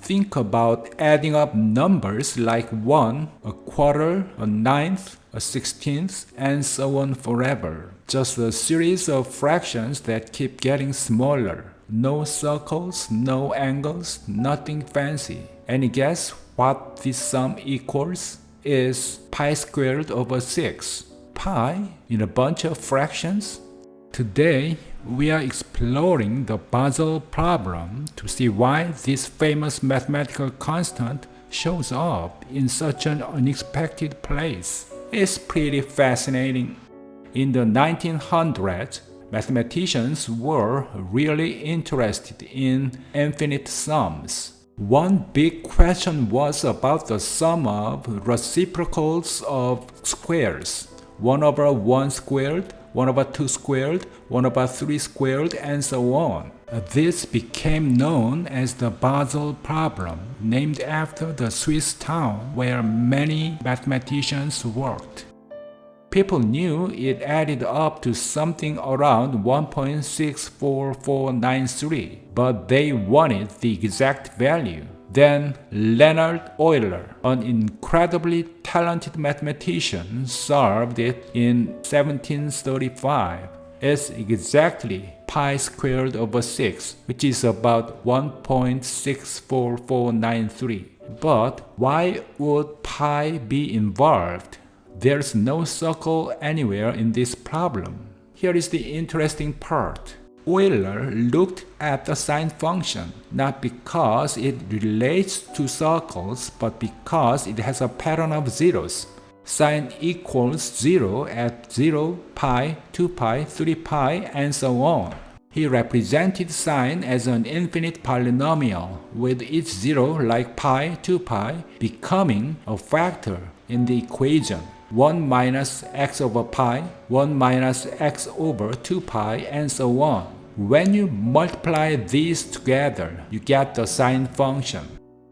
Think about adding up numbers like 1, a quarter, a ninth, a sixteenth, and so on forever. Just a series of fractions that keep getting smaller. No circles, no angles, nothing fancy. Any guess what this sum equals? Is pi squared over 6. Pi in a bunch of fractions? Today, we are exploring the Basel problem to see why this famous mathematical constant shows up in such an unexpected place. It's pretty fascinating. In the 1900s, mathematicians were really interested in infinite sums. One big question was about the sum of reciprocals of squares. 1 over 1 squared, 1 over 2 squared, 1 over 3 squared, and so on. This became known as the Basel Problem, named after the Swiss town where many mathematicians worked. People knew it added up to something around 1.64493, but they wanted the exact value. Then Leonhard Euler, an incredibly talented mathematician, solved it in 1735. It's exactly pi squared over 6, which is about 1.64493. But why would pi be involved? There's no circle anywhere in this problem. Here is the interesting part. Euler looked at the sine function, not because it relates to circles, but because it has a pattern of zeros. Sine equals 0 at 0, pi, 2 pi, 3 pi, and so on. He represented sine as an infinite polynomial, with each zero, like pi, 2 pi, becoming a factor in the equation. 1 minus x over pi, 1 minus x over 2 pi, and so on. When you multiply these together, you get the sine function.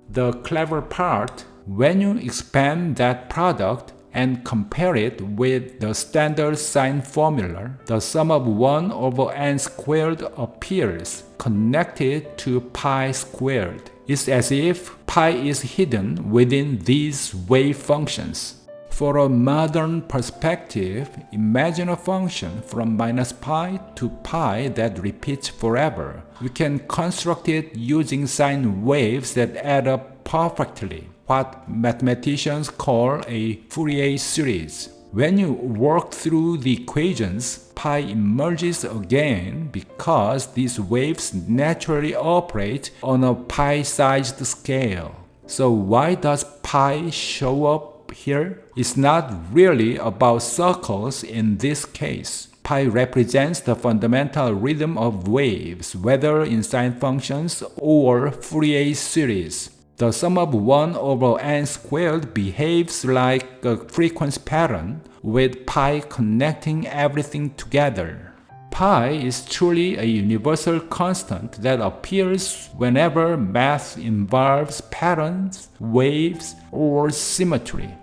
The clever part, when you expand that product and compare it with the standard sine formula, the sum of 1 over n squared appears connected to pi squared. It's as if pi is hidden within these wave functions. For a modern perspective, imagine a function from minus pi to pi that repeats forever. We can construct it using sine waves that add up perfectly, what mathematicians call a Fourier series. When you work through the equations, pi emerges again because these waves naturally operate on a pi-sized scale. So why does pi show up here? It's not really about circles in this case. Pi represents the fundamental rhythm of waves, whether in sine functions or Fourier series. The sum of 1 over n squared behaves like a frequency pattern, with pi connecting everything together. Pi is truly a universal constant that appears whenever math involves patterns, waves, or symmetry.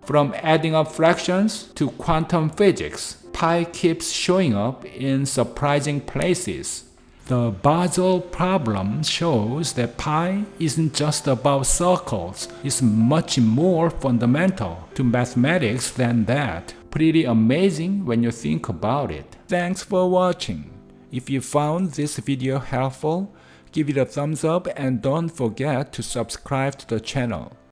From adding up fractions to quantum physics, pi keeps showing up in surprising places. The Basel problem shows that pi isn't just about circles, it's much more fundamental to mathematics than that. Pretty amazing when you think about it. Thanks for watching. If you found this video helpful, give it a thumbs up and don't forget to subscribe to the channel.